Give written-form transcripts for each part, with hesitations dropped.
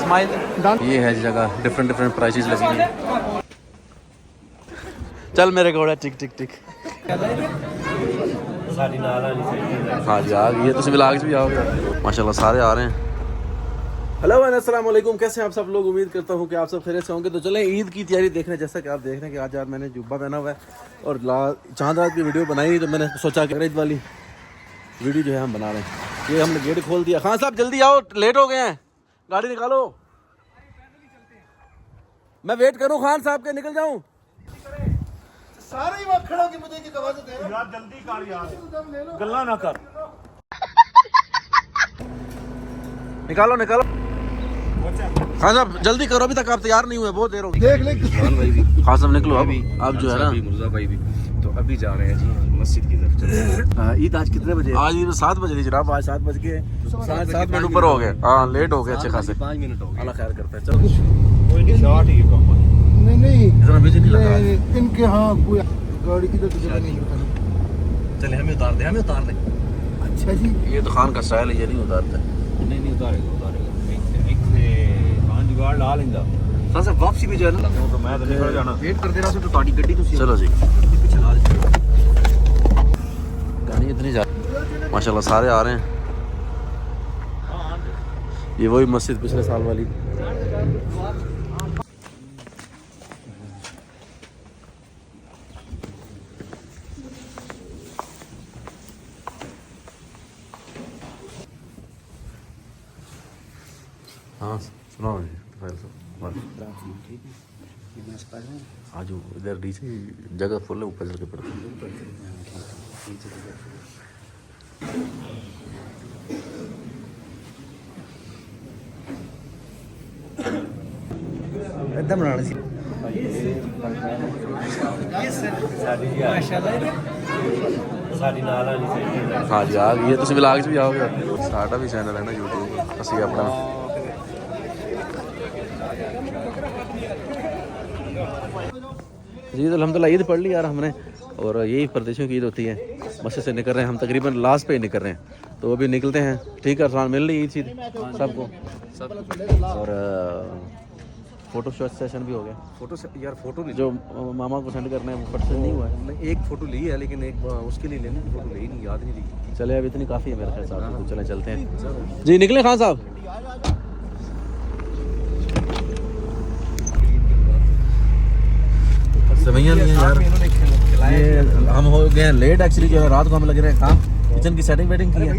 Smile. ये है जगह, डिफरेंट डिफरेंट प्राइसेस लगी हुई हैं। चल मेरे घोड़ा टिक टिक टिक। हाँ जी आ गई है, तुम व्लॉग भी आओगे माशाल्लाह, सारे आ रहे हैं। हेलो अस्सलाम वालेकुम, कैसे हैं आप सब लोग। उम्मीद करता हूँ कि आप सब खैरियत से होंगे। तो चलें ईद की तैयारी देखने। जैसा कि आप देख रहे हैं कि आज यार मैंने जुब्बा पहना हुआ है और चांद रात की वीडियो बनाई, तो मैंने सोचा कि ईद वाली वीडियो जो है हम बना रहे हैं। ये हमने गेट खोल दिया। खान साहब जल्दी आओ, लेट हो गए हैं, गाड़ी निकालो। मैं वेट करूँ खान साहब के, निकल जाऊँ। सारे ही वक्त खड़ो कि मुझे की आवाज दे यार, जल्दी कर यार, गल्ला ना कर। निकालो निकालो खान साहब, जल्दी करो, अभी तक आप तैयार नहीं हुए, बहुत देर हो गई। देख ले भाई भी खान साहब निकलो अभी। अब जो है ना मुर्जा भाई भी तो अभी जा रहे हैं जी मस्जिद की तरफ। ईद आज कितने बजे? आज 7 बजे थी जनाब। आज 7 बज के 7 मिनट ऊपर हो गए। हाँ लेट हो गए अच्छे खासे। 5 मिनट हो गए। अल्लाह खैर करता है। चलो कोई नहीं, शॉर्ट ही काम है। नहीं इतना बिजी नहीं लगा। इनके हाँ कोई गाड़ी की तो जगह नहीं है। चले हमें उतार दे, हमें उतार दे। अच्छा जी, ये तो खान का स्टाइल है, ये नहीं उतारता। नहीं उतारेगा एक से पांच जुगाड़ ला लेंदा। खान साहब वापसी भी जो है ना, तो मैं तो निकल जाना। वेट कर दे रहा हूं तो ताड़ी गड्डी तो चलो जी। पीछे ला दे। गाड़ी इतनी जा माशाल्लाह, सारे आ रहे हैं। ये वही मस्जिद पिछले साल वाली। हाँ सुनाओ जी। आज इधर नीचे जगह फुल है, ऊपर चल के पड़ते एकदम बनाना सी हाँ जी आ गई है, तुम व्लॉग भी आओगे। साडा भी चैनल है ना यूट्यूब, असी अपना जी। अल्हम्दुलिल्लाह ईद पढ़ ली यार हमने, और यही परदेशियों की ईद होती है। मस्जिद से निकल रहे हैं हम, तकरीबन लास्ट पे ही निकल रहे हैं, तो अभी निकलते हैं। ठीक है आसान मिल रही ईद शीद सबको। और फोटो शॉट सेशन भी हो गया। फोटो से यार, फोटो नहीं जो मामा को सेंड करना है वो फट से नहीं हुआ है। एक फोटो ली है, लेकिन एक उसके लिए लेनी फोटो ली नहीं, याद नहीं ली। चले अब इतनी काफ़ी है मेरे ख्याल साहब, तो चले चलते हैं जी। निकले खान साहब। सवैयाँ नहीं है यार, ये हम हो गए हैं लेट एक्चुअली। जो है रात को हम लग रहे हैं काम, किचन की सेटिंग वेटिंग की है,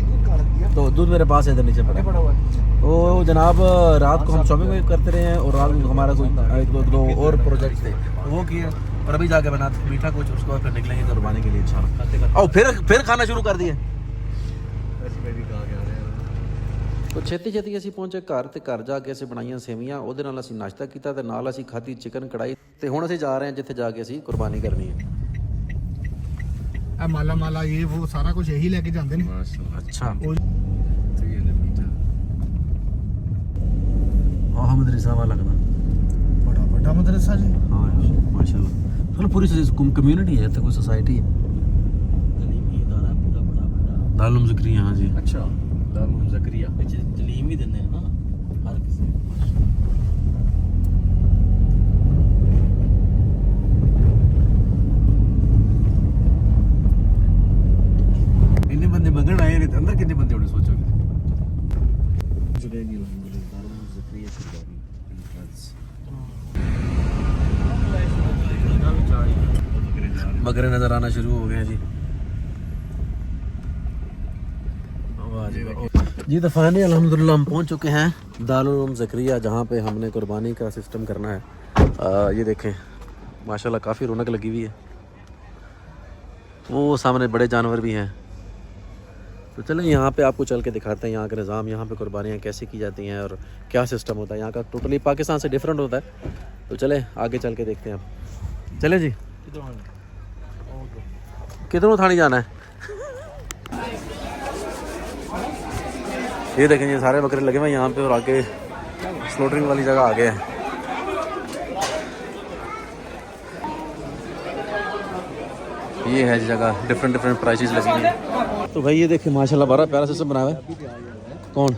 तो दूध मेरे पास है इधर नीचे पड़ा हुआ है। तो जनाब रात को हम शॉपिंग भी करते रहे हैं, और रात को हमारा कोई एक दो और प्रोजेक्ट थे तो वो किए, और अभी जाके बनाते मीठा कुछ, उसके बाद फिर निकलेंगे कुर्बानी के लिए इंशाल्लाह। और फिर खाना शुरू कर दिए। तो ਛੇਤੀ ਛੇਤੀ ਅਸੀਂ ਪਹੁੰਚੇ ਘਰ, ਤੇ ਘਰ ਜਾ ਕੇ ਅਸੀਂ ਬਣਾਈਆਂ ਸੇਵੀਆਂ, ਉਹਦੇ ਨਾਲ ਅਸੀਂ ਨਾਸ਼ਤਾ ਕੀਤਾ, ਤੇ ਨਾਲ ਅਸੀਂ ਖਾਧੀ ਚਿਕਨ ਕੜਾਈ। ਤੇ ਹੁਣ ਅਸੀਂ ਜਾ ਰਹੇ ਹਾਂ ਜਿੱਥੇ ਜਾ ਕੇ ਅਸੀਂ ਕੁਰਬਾਨੀ ਕਰਨੀ ਹੈ। ਇਹ ਮਾਲਾ ਮਾਲਾ ਇਹ ਉਹ ਸਾਰਾ ਕੁਝ ਇਹੀ ਲੈ ਕੇ ਜਾਂਦੇ ਨੇ। अच्छा ਉਹ ਆਹ ਮਦਰਸਾ ਵਾਲਾ ਲੱਗਦਾ। ਬੜਾ ਵੱਡਾ ਮਦਰਸਾ ਜੀ। हाँ माशाल्लाह, मतलब पूरी कम्युनिटी है, तो कोई सोसाइटी है। दारुल ज़िक्रिया। हाँ जी अच्छा, दारुल ज़किरिया तलीम ही देते हैं ना हर किसी। इतने बंदे मंगण आए ने, अंदर कितने बंदे होने सोचोगे। बकरे नजर आना शुरू हो गए हैं जी। जी तो फाइनली अल्हम्दुलिल्लाह हम पहुंच चुके हैं दारुल ज़किरिया, जहाँ पे हमने कुर्बानी का सिस्टम करना है। ये देखें माशाल्लाह काफ़ी रौनक लगी हुई है। वो सामने बड़े जानवर भी हैं, तो चलें यहाँ पे आपको चल के दिखाते हैं यहाँ का निज़ाम, यहाँ पे कुर्बानियाँ कैसे की जाती हैं और क्या सिस्टम होता है यहाँ का। टोटली पाकिस्तान से डिफरेंट होता है, तो चलें आगे चल के देखते हैं आप। चलें जी। किधरों थानी जाना है? ये देखें ये सारे बकरे लगे हुए यहाँ पे, और आगे स्लोटरिंग वाली जगह आ गए हैं। ये है जगह, डिफरेंट डिफरेंट प्राइसेस लगी हुई हैं। तो भाई ये देखिए माशाल्लाह बड़ा प्यारा सिस्टम बना हुआ है। कौन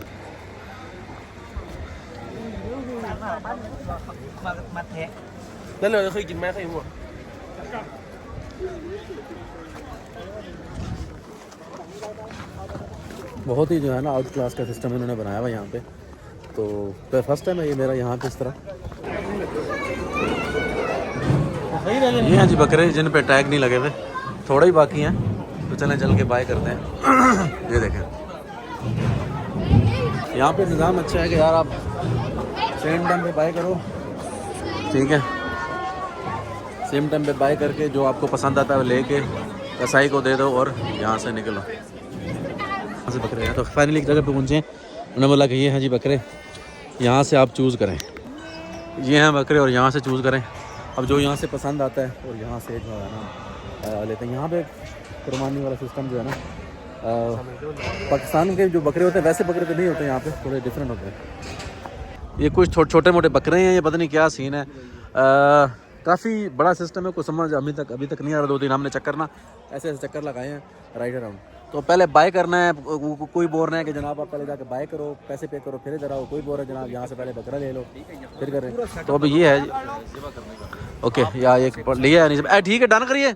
นั่นเลยเคยกินไหมเคยหมด बहुत ही जो है ना आउट क्लास का सिस्टम इन्होंने बनाया हुआ यहाँ पे। तो फर्स्ट टाइम है ये मेरा यहाँ पे इस तरह। ये हैं जी बकरे जिन पे टैग नहीं लगे हुए, थोड़े ही बाकी हैं, तो चलें चल के बाय करते हैं। ये देखें यहाँ पे निज़ाम अच्छा है कि यार आप सेम टाइम पे बाय करो, ठीक है, सेम टाइम पे बाय करके जो आपको पसंद आता है वो लेके कसाई को दे दो और यहाँ से निकलो। यहाँ से बकरे हैं तो फाइनली एक जगह पे पहुँचे, उन्होंने बोला कि ये हैं जी बकरे, यहाँ से आप चूज़ करें, ये हैं बकरे और यहाँ से चूज़ करें। अब जो यहाँ से पसंद आता है और यहाँ से जो है ना लेते हैं। यहाँ पे कुर्बानी वाला सिस्टम जो है ना पाकिस्तान के जो बकरे होते हैं वैसे बकरे तो नहीं होते, यहाँ पे थोड़े डिफरेंट होते हैं। ये कुछ छोटे मोटे बकरे हैं, ये पता नहीं क्या सीन है। काफ़ी बड़ा सिस्टम है, कुछ समझ अभी तक नहीं आ रहा। 2-3 हमने चक्कर ना ऐसे चक्कर लगाए हैं राइड अराउंड। तो पहले बाय करना है, कोई बोल रहे हैं कि जनाब आप पहले जाके बाय करो, पैसे पे करो, फिर इधर आओ। कोई बोल रहा है जनाब यहाँ से पहले बकरा ले लो फिर करें। तो अभी ये है ओके या एक लिया नहीं, ठीक है डन करिए।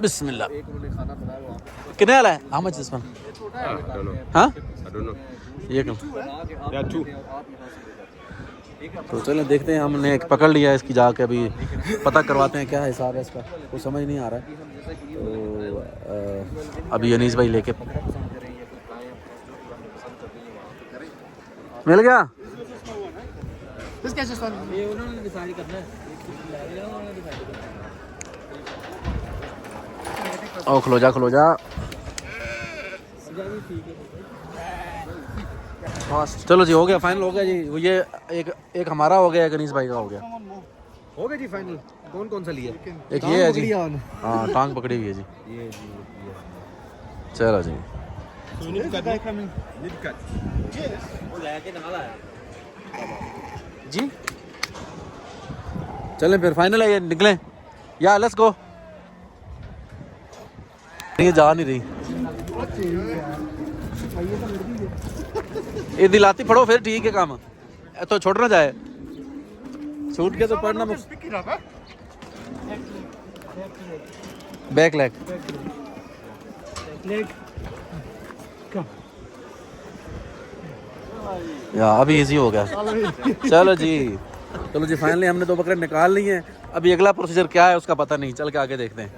बिस्मिल्लाह। कितने वाला है? How much this one? हाँ ये कम। तो चलें देखते हैं, हमने एक पकड़ लिया है इसकी, जाके अभी पता करवाते हैं क्या हिसाब है इसका, कुछ समझ नहीं आ रहा है। तो अभी अनीस भाई लेके मिल गया। ओ खलो जा चलो जी, हो गया फाइनल, हो गया जी। ये एक हमारा हो गया, एक अनीस भाई का हो गया जी फाइनल। कौन सा लिया? एक ये है जी, हाँ टांग पकड़ी हुई है जी। चलो जी जी चलें फिर, फाइनल है ये, निकलें या लेट्स गो। ये जा नहीं रही, ये दिलाती पढ़ो फिर ठीक है काम, तो छोड़ ना जाए छूट के तो पढ़ना। बैक लेग या अभी इजी हो गया। चलो जी फाइनली हमने 2 बकरे निकाल लिए हैं। अभी अगला प्रोसीजर क्या है उसका पता नहीं, चल के आगे देखते हैं।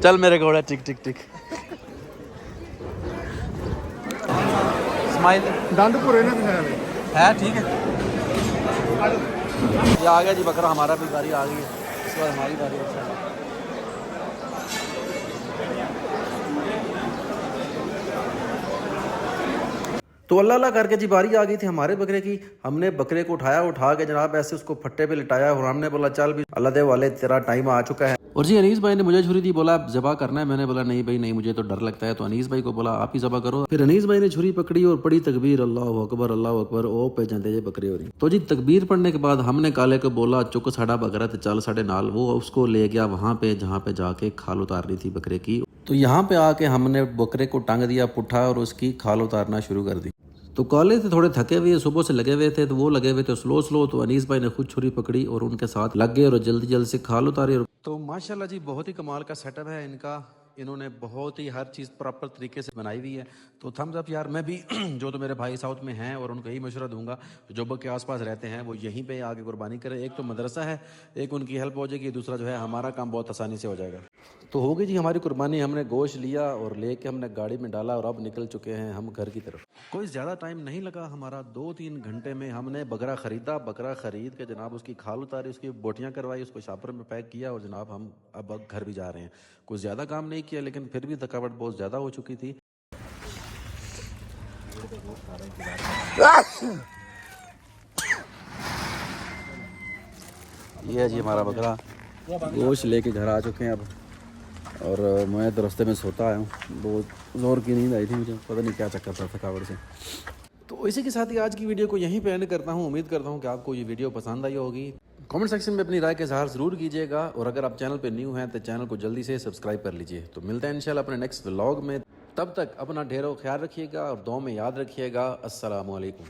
चल मेरे घोड़ा टिक टिक टिक स्माइल दंद पूरे ना है ठीक है। ये आ गया जी बकरा, हमारा भी बारी आ गई है, इसके बाद हमारी बारी है। तो अल्लाह करके जी बारी आ गई थी हमारे बकरे की। हमने बकरे को उठा के जनाब ऐसे उसको फट्टे पे लिटाया और हमने बोला चल भी अल्लाह दे वाले तेरा टाइम आ चुका है। और जी अनीस भाई ने मुझे छुरी दी, बोला ज़बा करना है। मैंने बोला नहीं भाई नहीं, मुझे तो डर लगता है। तो अनीस भाई को बोला आप ही ज़बा करो। फिर अनीस भाई ने छुरी पकड़ी और पड़ी तकबीर, अल्लाह अकबर ओ पे जाते जे बकरे हो रही। तो जी तकबीर पढ़ने के बाद हमने काले को बोला चुक साड़ा बकरा तो चल साढ़े नाल। वो उसको ले गया वहाँ पे जहाँ पे जाके खाल उतारनी थी बकरे की। तो यहाँ पे आके हमने बकरे को टांग दिया पुट्ठा और उसकी खाल उतारना शुरू कर दी। तो काले थे थोड़े थके हुए, सुबह से लगे हुए थे, तो वो लगे हुए थे स्लो। तो अनीस भाई ने खुद छुरी पकड़ी और उनके साथ लग गए और जल्दी से खाल उतारी। तो माशाल्लाह जी बहुत ही कमाल का सेटअप है इनका, इन्होंने बहुत ही हर चीज़ प्रॉपर तरीके से बनाई हुई है। तो थम्स अप यार। मैं भी जो तो मेरे भाई साउथ में हैं और उनको यही मशवरा दूंगा जो बग के आसपास रहते हैं वो यहीं पे आगे कुर्बानी करें। एक तो मदरसा है, एक उनकी हेल्प हो जाएगी, दूसरा जो है हमारा काम बहुत आसानी से हो जाएगा। तो हो गई जी हमारी कुर्बानी, हमने गोश्त लिया और लेके हमने गाड़ी में डाला और अब निकल चुके हैं हम घर की तरफ। कोई ज़्यादा टाइम नहीं लगा हमारा, 2-3 घंटे में हमने बकरा ख़रीदा। बकरा ख़रीद के जनाब उसकी खाल उतारी, उसकी बोटियाँ करवाई, उसको शापर में पैक किया और जनाब हम अब घर भी जा रहे हैं। कुछ ज़्यादा काम नहीं किया लेकिन फिर भी थकावट बहुत ज़्यादा हो चुकी थी। ये है जी हमारा बकरा, गोश्त लेके घर आ चुके हैं अब। और मैं तो रास्ते में सोता आया हूँ, बहुत ज़ोर की नींद आई थी मुझे, पता नहीं क्या चक्कर था थकावट से। तो इसी के साथ ही आज की वीडियो को यहीं पे एंड करता हूँ। उम्मीद करता हूँ कि आपको ये वीडियो पसंद आई होगी। कमेंट सेक्शन में अपनी राय के इज़हार ज़रूर कीजिएगा और अगर आप चैनल पे न्यू हैं तो चैनल को जल्दी से सब्सक्राइब कर लीजिए। तो मिलते हैं इंशाल्लाह अपने नेक्स्ट व्लॉग में, तब तक अपना ढेरों ख्याल रखिएगा और दुआ में याद रखिएगा। अस्सलामु अलैकुम।